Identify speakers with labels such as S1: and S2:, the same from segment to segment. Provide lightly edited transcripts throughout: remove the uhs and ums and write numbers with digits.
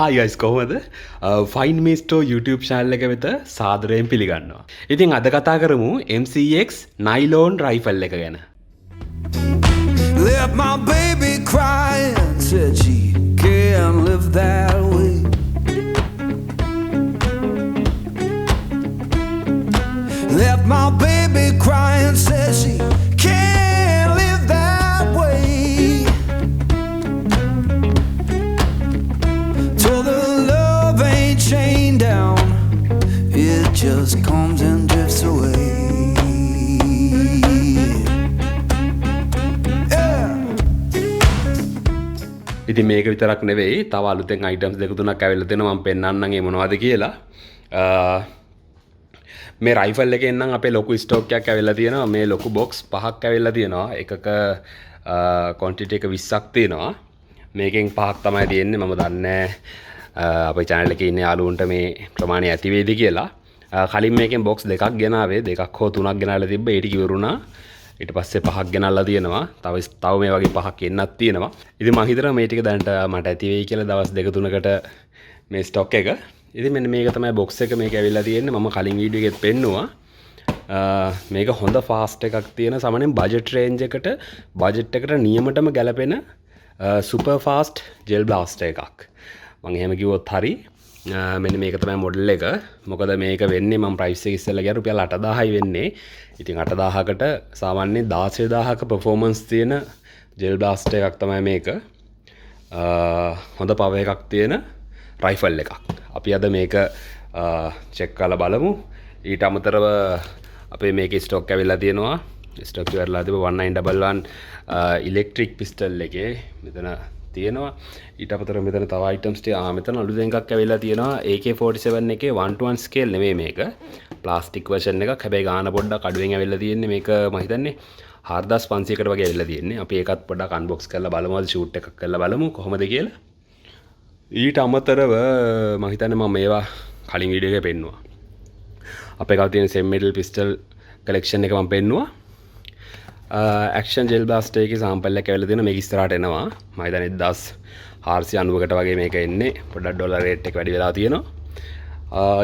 S1: Hi guys කොහොමද? Find Me Store YouTube channel එක වෙත සාදරයෙන් පිළිගන්නවා. ඉතින් අද කතා කරමු MCX nylon rifle එක ගැන.
S2: Let my baby cry and said she can't live that way. Let my baby cry and said she can't live that way. Told her love ain't chained down, it just comes and drifts away.
S1: ඉතින් මේක විතරක් නෙවෙයි තව අලුතෙන් items දෙක තුනක් ඇවිල්ලා තියෙනවා මම පෙන්නන්නම් ඒ මොනවද කියලා. මේ රයිෆල් එකෙන් නම් අපේ ලොකු ස්ටොක් එකක් ඇවිල්ලා තියෙනවා. මේ ලොකු බොක්ස් පහක් ඇවිල්ලා තියෙනවා. එකක quantity එක 20ක් තියෙනවා. මේකෙන් පහක් තමයි තියෙන්නේ. මම දන්නේ අපේ channel එකේ ඉන්න යාළුවන්ට මේ ප්‍රමාණය ඇති වේද කියලා. කලින් මේකෙන් බොක්ස් දෙකක් ගෙනාවේ. දෙකක් හෝ තුනක් ගෙනාලා තිබ්බ. ඒ ටික ඉවරුණා. ඊට පස්සේ පහක් ගෙනල්ලා තියෙනවා. තව මේ වගේ පහක් එන්නත් තියෙනවා. ඉතින් මම හිතනවා මේ ටික දැනට මට ඇති වෙයි කියලා දවස් දෙක තුනකට මේ ස්ටොක් එක. ඉතින් මෙන්න මේක තමයි බොක්ස් එක මේක ඇවිල්ලා තියෙන්නේ. මම කලින් වීඩියෝ එකෙත් පෙන්නුවා. මේක හොඳ ෆාස්ට් එකක් තියෙන සාමාන්‍යයෙන් බජට් රේන්ජ් එකට බජට් එකට නියමටම ගැලපෙන සුපර් ෆාස්ට් ජෙල් බ්ලාස්ටර් එකක්. මම එහෙම කිව්වොත් හරි. මෙන්න මේක තමයි මොඩල් එක. මොකද මේක වෙන්නේ මම ප්‍රයිස් එක ඉස්සෙල්ලා ගියා රුපියල් 8000යි වෙන්නේ. ඉතින් 8000කට සාමාන්‍යයෙන් 16000ක performance තියෙන ජෙල් බ්ලාස්ටර් එකක් තමයි මේක. හොඳ පවර් එකක් තියෙන රයිෆල් එකක්. අපි අද මේක චෙක් කරලා බලමු. ඊට අමතරව අපේ මේකේ ස්ටොක් ඇවිල්ලා තියෙනවා. ස්ටොක් ඉවරලා තිබ්බ 1911 ඉලෙක්ට්‍රික් පිස්ටල් එකේ මෙතන තියෙනවා. ඊට අමතරව මෙතන තව items ටික මෙතන අලුතෙන් එකක් ඇවිල්ලා තියෙනවා. AK47 එකේ 1:1 scale නෙමෙයි මේක. ප්ලාස්ටික් version එකක්. හැබැයි ගාන පොඩ්ඩක් අඩුවෙන් ඇවිල්ලා තියෙන්නේ. මේක මම හිතන්නේ 4500කට වගේ ඇවිල්ලා තියෙන්නේ. අපි ඒකත් පොඩ්ඩක් අන්බොක්ස් කරලා බලමු. අද ෂූට් එකක් කරලා බලමු කොහොමද කියලා. ඊට අමතරව මම හිතන්නේ මම මේවා කලින් වීඩියෝ එකේ පෙන්නුවා. අපේ ගාව තියෙන සෙම් මෙටල් පිස්ටල් කලෙක්ෂන් එක මම පෙන්නුවා. ඇක්ෂන් ජෙල් බ්ලාස්ටර් එකේ සාම්පල් එකක් ඇවිල්ලා තියෙනවා. මේක ඉස්සරහට එනවා. මම හිතන්නේ 1490කට වගේ මේක එන්නේ. පොඩ්ඩක් ඩොලර් රේට් එක වැඩි වෙලා තියෙනවා.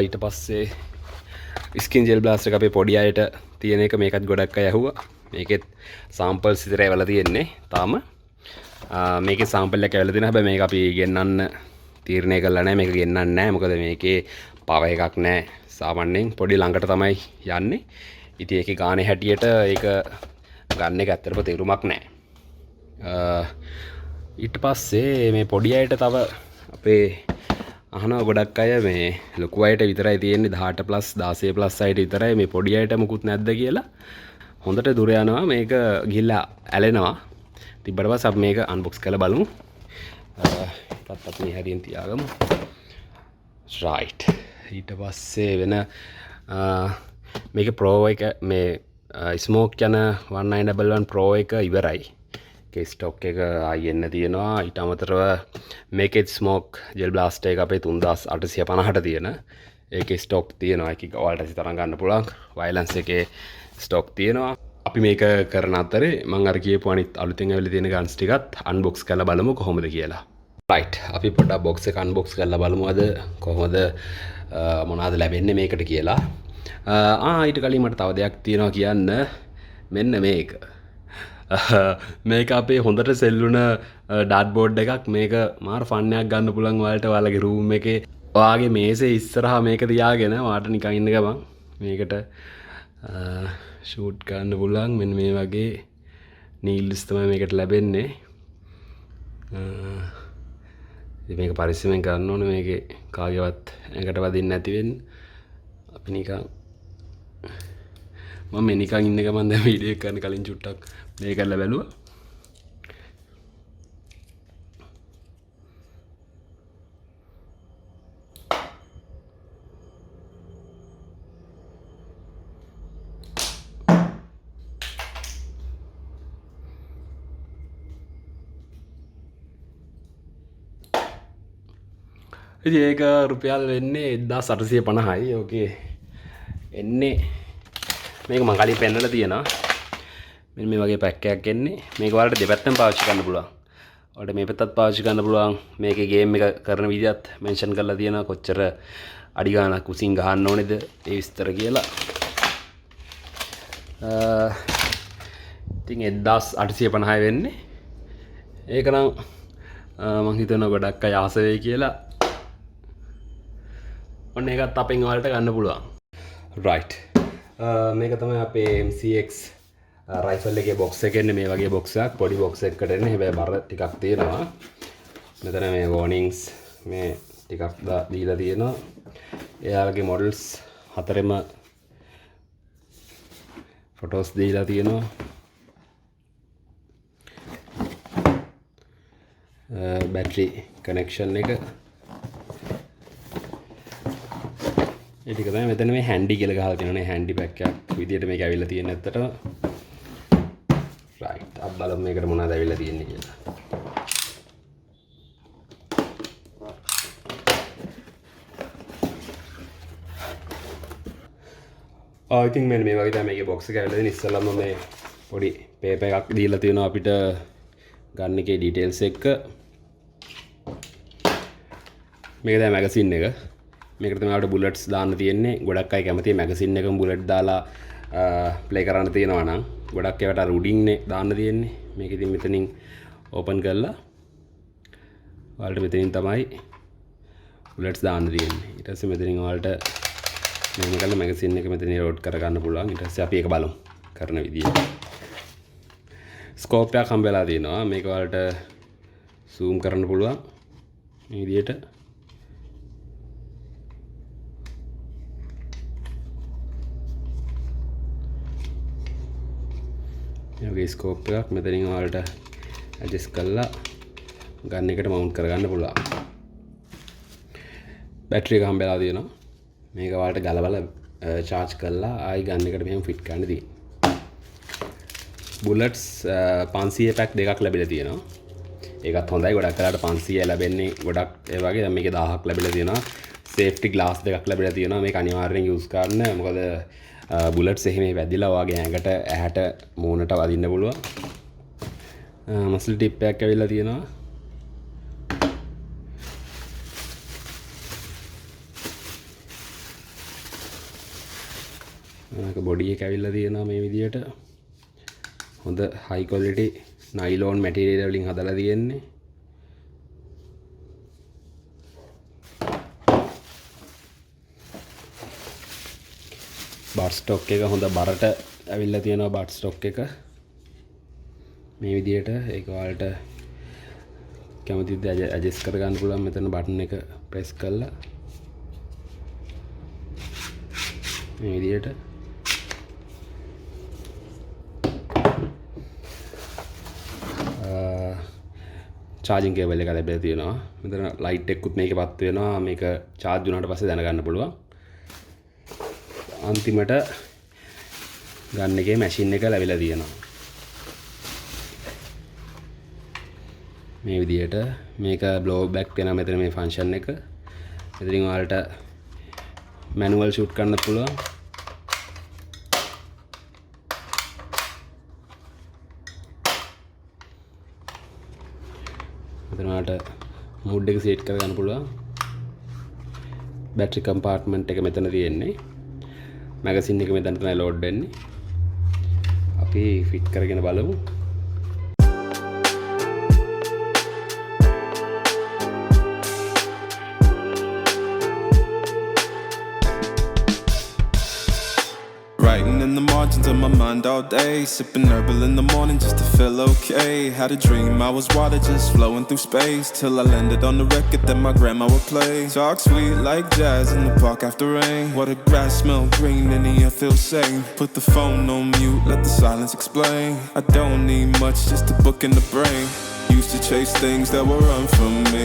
S1: ඊට පස්සේ ස්කින් ජෙල් බ්ලාස්ටර් එක අපේ පොඩි අයට තියෙන එක මේකත් ගොඩක් අය ඇහුවා. මේකෙත් සාම්පල්ස් විතරයි ඇවිල්ලා තියෙන්නේ. තාම මේකේ සාම්පල් එකක් ඇවිල්ලා තියෙනවා. හැබැයි මේක අපි ගෙන්නන්න තීරණය කළා නැහැ. මේක ගෙන්නන්නේ නැහැ. මොකද මේකේ පව එකක් නැහැ. සාමාන්‍යයෙන් පොඩි ළඟට තමයි යන්නේ. ඉතින් ඒකේ ගානේ හැටියට ඒක ගන්න එක ඇත්තටම තේරුමක් නැහැ. ඊට පස්සේ මේ පොඩි අයට තව අපේ අහනවා ගොඩක් අය මේ ලොකු අයට විතරයි තියෙන්නේ 18+ 16+ අයට විතරයි මේ පොඩි අයට මුකුත් නැද්ද කියලා. හොඳට දුර යනවා මේක ගිහිල්ලා ඇලෙනවා. තිබ්බට පස්සේ අපි මේක අන්බොක්ස් කරලා බලමු. ඒකත් අපි මේ හැදින් තියාගමු. right. ඊට පස්සේ වෙන මේක Pro එක මේ ස්මෝක් යන 1911 Pro එක ඉවරයි. ඒකේ ස්ටොක් එක ආයෙ එන්න තියෙනවා. ඊට අමතරව මේකෙත් ස්මෝක් ජෙල් බ්ලාස්ටර් එක අපේ 3850ට තියෙන. ඒකේ ස්ටොක් තියෙනවා. ඒක ඔයාලට තරම් ගන්න පුළුවන්. වයලන්ස් එකේ ස්ටොක් තියෙනවා. අපි මේක කරන අතරේ මම අර කියපු අනිත් අලුතෙන් ඇවිල්ලා තියෙන ගන්ස් ටිකත් අන්බොක්ස් කරලා බලමු කොහොමද කියලා. right. අපි පොඩ්ඩක් බොක්ස් එක අන්බොක්ස් කරලා බලමු අද කොහොමද මොනවද ලැබෙන්නේ මේකට කියලා. ඊට කලින් මට තව දෙයක් තියෙනවා කියන්න. මෙන්න මේක. මේක අපේ හොඳට සෙල්ලුන ඩාට් බෝඩ් එකක්. මේක මාර ෆන් එකක් ගන්න පුළුවන් ඔයාලට ඔයාලගේ රූම් එකේ ඔයාගේ මේසේ ඉස්සරහා මේක තියාගෙන ඔයාට නිකන් ඉන්න ගමන් මේකට ෂූට් ගන්න පුළුවන්. මෙන්න මේ වගේ නීල්ස් තමයි මේකට ලැබෙන්නේ. ඉතින් මේක පරිස්සමෙන් කරන්න ඕනේ. මේකේ කාගේවත් ඇඟට වදින්න නැති වෙන්න. අපි නිකන් මම මේ නිකන් ඉන්න ගමන් දැන් වීඩියෝ එක කරන්න කලින් චුට්ටක් මේ කරලා බැලුවා. ඉතින් ඒක රුපියල් වෙන්නේ 1850යි. ඕකේ එන්නේ මේක මම කලින් පෙන්නලා තියෙනවා. මෙන්න මේ වගේ පැක් එකක් එන්නේ. මේක වලට දෙපැත්තම පාවිච්චි කරන්න පුළුවන්. ඔයාලට මේ පැත්තත් පාවිච්චි කරන්න පුළුවන්. මේකේ ගේම් එක කරන විදිහත් මෙන්ෂන් කරලා තියෙනවා. කොච්චර අඩි ගාණක් උසින් ගහන්න ඕනේද ඒ විස්තර කියලා. ඉතින් 1850 වෙන්නේ. ඒක නම් මං හිතනවා ගොඩක් අය ආස වෙයි කියලා. ඔන්න ඒකත් අපෙන් ඔයාලට ගන්න පුළුවන්. right. මේක තමයි අපේ MCX රයිෆල් එකේ බොක්ස් එකේ එන්නේ මේ වගේ බොක්ස් එකක්. පොඩි බොක්ස් එකකට එන්නේ. හැබැයි බර ටිකක් තියෙනවා. මෙතන මේ warnings මේ ටිකක් දීලා තියෙනවා. එයාලගේ මොඩල්ස් හතරෙම ෆොටෝස් දීලා තියෙනවා. බැටරි කනෙක්ෂන් එක ඒ ටික තමයි මෙතන මේ හැන්ඩි කියලා ගහලා තියෙනනේ. හැන්ඩි පැක් එකක් විදියට මේක ඇවිල්ලා තියෙන ඇත්තටම. රයිට්. අපි බලමු මේකට මොනවද ඇවිල්ලා තියෙන්නේ කියලා. ඉතින් මෙන්න මේ වගේ තමයි මේකේ බොක්ස් එක ඇවිල්ලා තියෙන්නේ. ඉස්සෙල්ලාම මේ පොඩි පේපර් එකක් දීලා තියෙනවා අපිට ගන්න එකේ ඩීටේල්ස් එක්ක. මේක තමයි මැගසින් එක. මේකට තමයි අපිට බුලට්ස් දාන්න තියෙන්නේ. ගොඩක් අය කැමතියි මැගසින් එකම බුලට් දාලා ප්ලේ කරන්න තියෙනවා නම්. ගොඩක් ඒවට අර උඩින්නේ දාන්න තියෙන්නේ. මේක ඉතින් මෙතනින් ඕපන් කරලා ඔයාලට මෙතනින් තමයි බුලට්ස් දාන්න තියෙන්නේ. ඊට පස්සේ මෙතනින් ඔයාලට මෙන්න කළා මැගසින් එක මෙතන ලෝඩ් කරගන්න පුළුවන්. ඊට පස්සේ අපි ඒක බලමු කරන විදිය. ස්කෝප් එකක් හම්බෙලා තියෙනවා. මේක ඔයාලට zoom කරන්න පුළුවන් මේ විදියට. මේ ස්කෝප් එකක් මෙතනින් ඔයාලට ඇඩ්ජස්ට් කරලා ගන්න එකට මවුන්ට් කරගන්න පුළුවන්. බැටරි එක හම්බෙලා තියෙනවා. මේක ඔයාලට ගලවලා charge කරලා ආයි ගන්න එකට මෙහෙම ෆිට කරන්න තියෙනවා. බුලට්ස් 500 පැක් දෙකක් ලැබිලා තියෙනවා. ඒකත් හොඳයි. ගොඩක් වෙලාවට 500 ලැබෙන්නේ ගොඩක් ඒ වගේ. දැන් මේකේ 1000ක් ලැබිලා තියෙනවා. සේෆ්ටි ග්ලාස් දෙකක් ලැබිලා තියෙනවා. මේක අනිවාර්යෙන් යූස් කරන්න. මොකද බුලට්ස් එහෙම වැදිලා ඔයාගේ ඇඟට ඇහැට මූණට වදින්න පුළුවන්. මසල් ටිප් එකක් ඇවිල්ලා තියෙනවා. මේක බොඩි එක ඇවිල්ලා තියෙනවා මේ විදියට. හොඳ හයි ක්වොලිටි නයිලෝන් මැටීරියල් වලින් හදලා තියෙන්නේ. බාට් ස්ටොක් එක හොඳ බරට ඇවිල්ලා තියෙනවා. බාට් ස්ටොක් එක මේ විදියට. ඒක ඔයාලට කැමතිද ඇඩ්ජස්ට් කරගන්න පුළුවන්. මෙතන බටන් එක ප්‍රෙස් කරලා මේ විදියට. චාර්ජින් කේබල් එක ලැබිලා තියෙනවා. මෙතන ලයිට් එකකුත් මේකේ පත් වෙනවා. මේක charge වුණාට පස්සේ දැනගන්න පුළුවන්. අන්තිමට ගන්න එකේ මැෂින් එක ලැබිලා තියෙනවා. මේ විදියට මේක බ්ලෝ බෑක් වෙනවා. මෙතන මේ ෆන්ක්ෂන් එක. මෙතනින් ඔයාලට මැනුවල් ෂූට් කරන්න පුළුවන්. මෙතනට මූඩ් එක සෙට් කරගන්න පුළුවන්. බැටරි කම්පාර්ට්මන්ට් එක මෙතන තියෙන්නේ. මැගසින් එක මෙතන තමයි ලෝඩ් වෙන්නේ. අපි ෆිට කරගෙන බලමු.
S2: Writing in the margins of my mind all day, sipping herbal in the morning just to feel okay. Had a dream I was water just flowing through space, till I landed on the record that my grandma would play. Talk sweet like jazz in the park after rain. What the grass smell green and the air feels sane. Put the phone on mute, let the silence explain. I don't need much, just a book in the brain. Used to chase things that were run from me.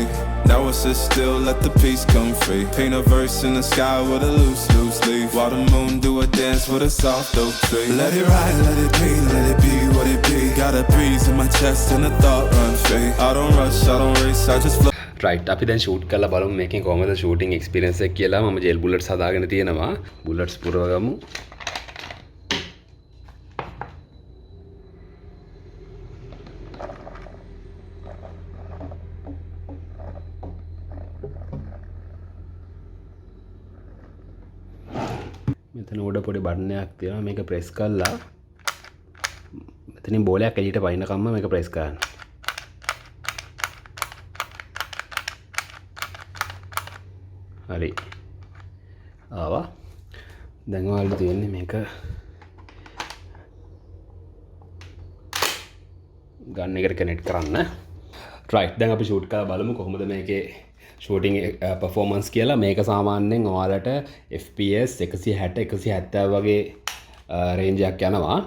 S2: Now I sit still, let the peace come free. Paint a verse in the sky with a loose leaf. While the moon do a dance with a soft oak tree. Let it ride, let it be what it be. Got a breeze in my chest and a thought run free. I don't rush, I don't race, I just flow.
S1: Right. අපි දැන් shoot කරලා බලමු මේකෙන් කොහොමද shooting experience එක කියලා. මම gel bullets හදාගෙන තියෙනවා. බුලට්ස් පුරවගමු. මෙතන උඩ පොඩි බටන් එකක් තියෙනවා. මේක ප්‍රෙස් කරලා මෙතනින් බෝලයක් එළියට පයින්නකම්ම මේක ප්‍රෙස් කරන්න. හරි. ආවා. දැන් ඔයාලට තියෙන්නේ මේක ගන්න එකට කනෙක්ට් කරන්න. රයිට්. දැන් අපි ෂූට් කරලා බලමු කොහොමද මේකේ ෂූටිං පර්ෆෝමන්ස් කියලා. මේක සාමාන්‍යයෙන් ඔයාලට FPS 160 170 වගේ රේන්ජ් එකක් යනවා.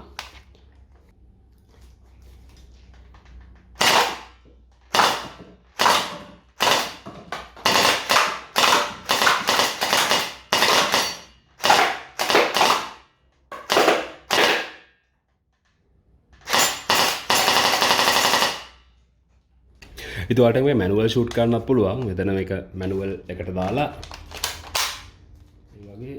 S1: ඉතින් ඔයාලට මේ මැනුවල් ෂූට් කරන්නත් පුළුවන්. මෙතන මේක මැනුවල් එකට දාලා මේ වගේ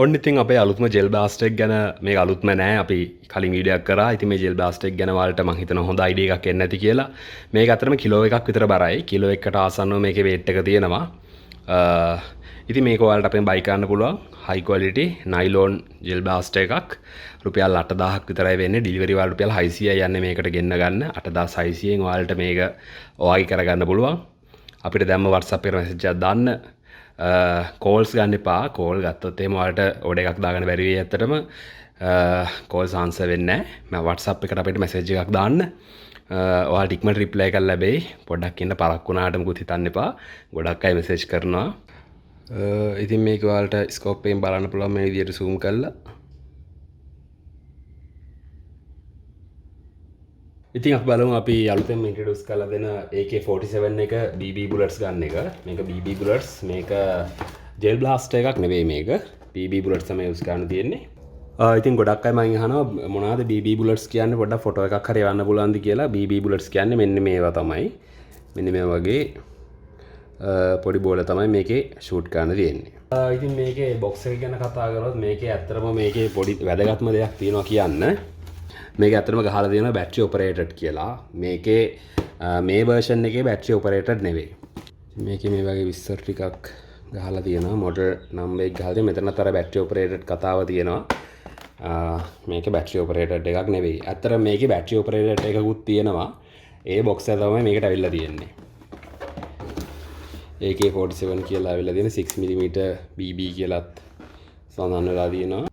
S1: ඔන්න ඉතින් අපේ අලුත්ම ජෙල් බ්ලාස්ට් එක ගැන මේක අලුත්ම නෑ. අපි කලින් වීඩියෝ එකක් කරා. ඉතින් මේ ජෙල් බ්ලාස්ට් එක ගැන ඔයාලට මම හිතනවා හොඳ අයිඩියා එකක් එන්න ඇති කියලා. මේක අතරම කිලෝ එකක් විතර බරයි. කිලෝ එකකට ආසන්නව මේකේ weight එක තියෙනවා. ඉතින් මේක ඔයාලට අපෙන් buy කරන්න පුළුවන්. high quality nylon gel blast එකක්. රුපියල් 8000ක් විතරයි වෙන්නේ. ඩිලිවරි වල රුපියල් 600යි යන්නේ මේකට ගෙන්න ගන්න. 8600න් ඔයාලට මේක ඔයාගේ කරගන්න පුළුවන්. අපිට දැම්ම WhatsApp එකට message එකක් දාන්න. කෝල්ස් ගන්න එපා. කෝල් ගත්තොත් එහෙම ඔයාලට ඕඩර් එකක් දාගන්න බැරි වෙයි ඇත්තටම. කෝල්ස් ආන්සර් වෙන්නේ නැහැ. මම WhatsApp එකට අපිට මැසේජ් එකක් දාන්න. ඔයාලට ඉක්මනට රිප්ලයි එකක් ලැබෙයි. පොඩ්ඩක් ඉන්න පරක් වුණාට මුකුත් හිතන්න එපා. ගොඩක් අය මැසේජ් කරනවා. ඉතින් මේක ඔයාලට ස්කෝප් එකෙන් බලන්න පුළුවන් මේ විදිහට zoom කරලා. ඉතින් අපි බලමු අපි අලුතෙන් ඉන්ට්‍රොඩියුස් කරලා දෙන AK47 එක BB bullets ගන්න එක. මේක BB bullets. මේක ජෙල් බ්ලාස්ට් එකක් නෙවෙයි මේක. BB bullets තමයි යූස් කරන්න තියෙන්නේ. ඉතින් ගොඩක් අය මගෙන් අහනවා මොනවද BB bullets කියන්නේ පොඩ්ඩක් ෆොටෝ එකක් හරි යවන්න පුළුවන්ද කියලා. BB bullets කියන්නේ මෙන්න මේවා තමයි. මෙන්න මේ වගේ පොඩි බෝල තමයි මේකේ ෂූට් කරන්න තියෙන්නේ. ඉතින් මේකේ බොක්ස් එක ගැන කතා කරොත් මේකේ ඇත්තටම මේකේ පොඩි වැදගත්ම දෙයක් තියෙනවා කියන්න. මේක ඇත්තටම ගහලා තියෙනවා බැටරි ඔපරේටඩ් කියලා. මේකේ මේ version එකේ බැටරි ඔපරේටඩ් නෙවෙයි. මේකේ මේ වගේ විස්තර ටිකක් ගහලා තියෙනවා. මොඩල් නම්බර් එක ගහලා තියෙනවා. මෙතනත් අර බැටරි ඔපරේටඩ් කතාව තියෙනවා. මේකේ බැටරි ඔපරේටඩ් එකක් නෙවෙයි. ඇත්තටම මේකේ බැටරි ඔපරේටඩ් එකකුත් තියෙනවා. ඒ බොක්ස් එක තමයි මේකට අවිල්ලා තියෙන්නේ. AK47 කියලා අවිල්ලා තියෙන 6mm BB කියලාත් සඳහන් වෙලා තියෙනවා.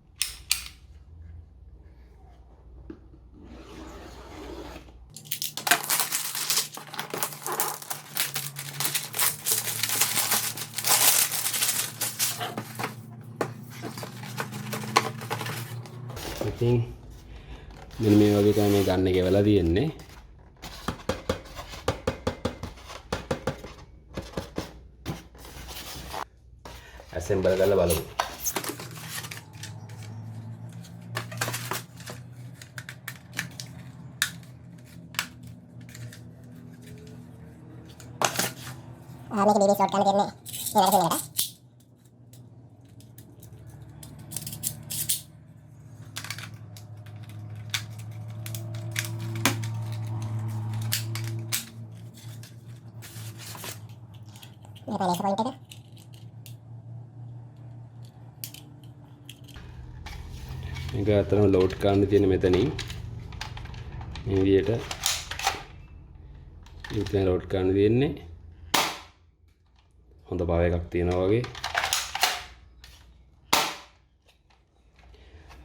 S1: ඉතින් මෙන්න මේ වගේ තමයි මේ ගන්න එක වෙලා තියෙන්නේ. ඇසෙම්බල් කරලා බලමු.
S3: මේක BB ෂොට් කරන්න දෙන්නේ. මේ වැඩ කරන එකට. මේක ලේසර් පොයින්ට් එක.
S1: මේක අතරම ලෝඩ් කරන්න තියෙන මෙතනින් මේ විදියට ඉතින් ලෝඩ් කරන්න තියෙන්නේ හොඳ පව එකක් තියෙනවා වගේ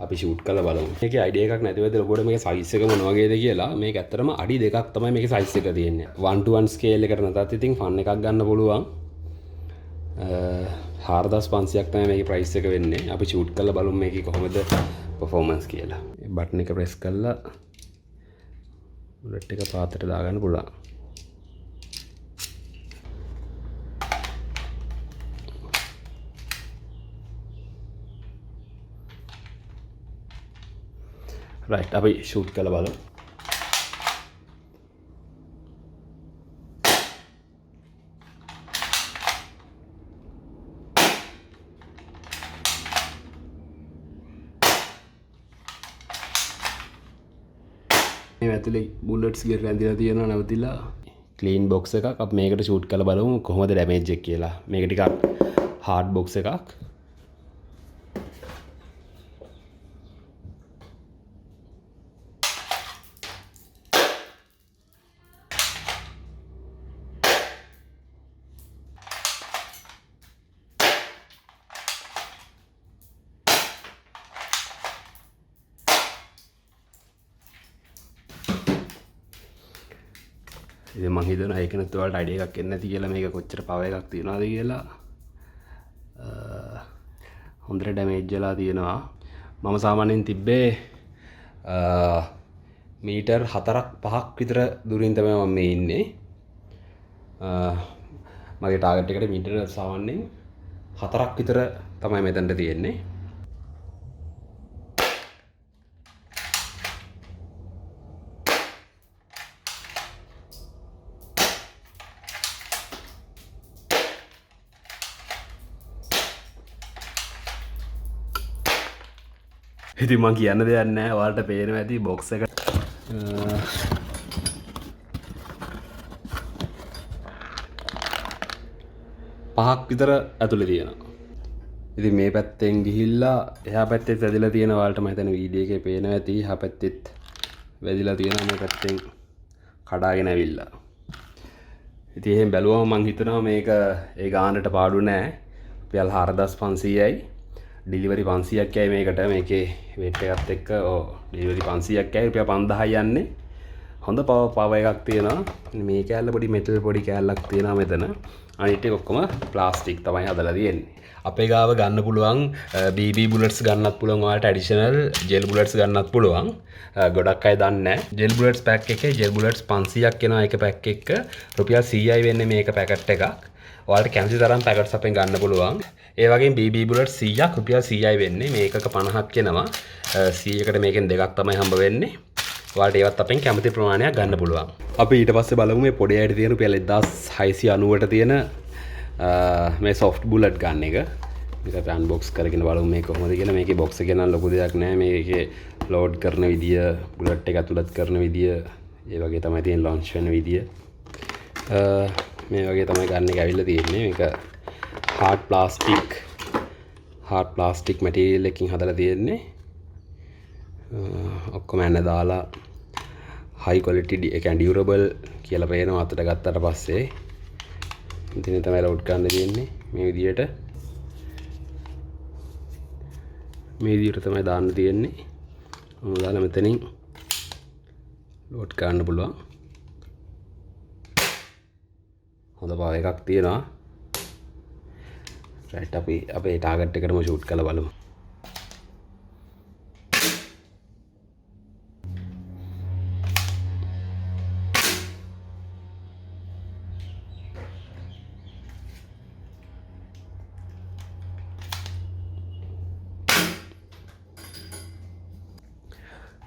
S1: අපි ෂූට් කරලා බලමු. මේකේ අයිඩියා එකක් නැතිවද ඔබට මේක සයිස් එක මොන වගේද කියලා. මේක ඇත්තටම අඩි දෙකක් තමයි මේකේ සයිස් එක තියෙන්නේ. 1:1 ස්කේල් එකට නැතත් ඉතින් ෆන් එකක් ගන්න පුළුවන්. 4500ක් තමයි මේකේ ප්‍රයිස් එක වෙන්නේ. අපි ෂූට් කරලා බලමු මේකේ කොහොමද performance කියලා. මේ බටන් එක ප්‍රෙස් කරලා බුලට් එක පාතට දාගන්න පුළුවන්. රයිට් අපි ෂූට් කරලා බලමු. මේ ඇතුලේ බුලට්ස් ගිර රැඳිලා තියෙනවා නැවතිලා. ක්ලීන් බොක්ස් එකක්. අපි මේකට ෂූට් කරලා බලමු කොහොමද ඩැමේජ් එක කියලා. මේක ටිකක් හાર્ඩ් බොක්ස් එකක්. ඉතින් මං හිතනවා ඒක නැත්නම් ඔයාලට අයිඩියා එකක් එන්නේ නැති කියලා මේක කොච්චර පව එකක් තියනවාද කියලා. හොඳට ඩැමේජ් වෙලා තියෙනවා. මම සාමාන්‍යයෙන් තිබ්බේ මීටර් 4ක් 5ක් විතර දුරින් තමයි මම මේ ඉන්නේ. මගේ ටාගට් එකට මීටර සාමාන්‍යයෙන් 4ක් විතර තමයි මෙතනට තියෙන්නේ. ඉතින් මං කියන්න දෙයක් නැහැ. ඔයාලට පේනවා ඇති බොක්ස් එක පහක් විතර ඇතුලේ තියෙනවා. ඉතින් මේ පැත්තෙන් ගිහිල්ලා එහා පැත්තෙත් වැදිලා තියෙනවා. ඔයාලට මම හිතන්නේ වීඩියෝ එකේ පේනවා ඇති. එහා පැත්තෙත් වැදිලා තියෙනවා. මේ පැත්තෙන් කඩාගෙන ඇවිල්ලා. ඉතින් එහෙන් බැලුවම මං හිතනවා මේක ඒ ගානට පාඩු නෑ. රුපියල් 4500යි. ඩිලිවරි 500ක් යයි මේකට. මේකේ වේට් එකත් එක්ක ඩිලිවරි 500ක් යයි. රුපියල් 5000යි යන්නේ. හොඳ පව එකක් තියෙනවා. මේ කෑල්ල පොඩි මෙටල් පොඩි කෑල්ලක් තියෙනවා මෙතන. අනිත් ටික ඔක්කොම ප්ලාස්ටික් තමයි හදලා තියෙන්නේ. අපේ ගාව ගන්න පුළුවන් BB බුලට්ස් ගන්නත් පුළුවන්. ඔයාලට ඇඩිෂනල් ජෙල් බුලට්ස් ගන්නත් පුළුවන්. ගොඩක් අය දන්නේ නැහැ. ජෙල් බුලට්ස් පැක් එකේ ජෙල් බුලට්ස් 500ක් එනවා එක පැක් එක. රුපියල් 100යි වෙන්නේ මේක පැකට් එකක්. ඔයාලට කැමති තරම් පැකට්ස් අපෙන් ගන්න පුළුවන්. ඒ වගේම BB බුලට් 100ක් රුපියල් 100යි වෙන්නේ. මේකක 50ක් එනවා. 100කට මේකෙන් දෙකක් තමයි හම්බ වෙන්නේ. ඔයාලට ඒවත් අපෙන් කැමති ප්‍රමාණයක් ගන්න පුළුවන්. අපි ඊට පස්සේ බලමු මේ පොඩි අයට තියෙන රුපියල් 1690ට තියෙන මේ soft bullet ගන්න එක. මේක අන්බොක්ස් කරගෙන බලමු මේක කොහොමද කියලා. මේකේ box එක නම් ලොකු දෙයක් නෑ. මේකේ load කරන විදිය, bullet එක ඇතුළත් කරන විදිය, ඒ වගේ තමයි තියෙන launch වෙන විදිය. මේ වගේ තමයි ගන්න එක ඇවිල්ලා තියෙන්නේ. මේක hard plastic material එකකින් හදලා තියෙන්නේ. ඔක්කොම ඇන දාලා high quality ඒ කියන්නේ durable කියලා පේනවා අතට ගත්තට පස්සේ. ඉතින් තමයි load කරන්න තියෙන්නේ මේ විදියට. මේ විදියට තමයි දාන්න තියෙන්නේ. මම දාලා මෙතනින් load කරන්න පුළුවන්. හොඳ පව එකක් තියෙනවා. රයිට් අපි අපේ ටාගට් එකටම ෂූට් කරලා බලමු.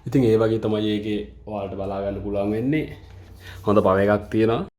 S1: ඉතින් ඒ වගේ තමයි ඒකේ ඔයාලට බලා ගන්න පුළුවන් වෙන්නේ. හොඳ පව එකක් තියෙනවා.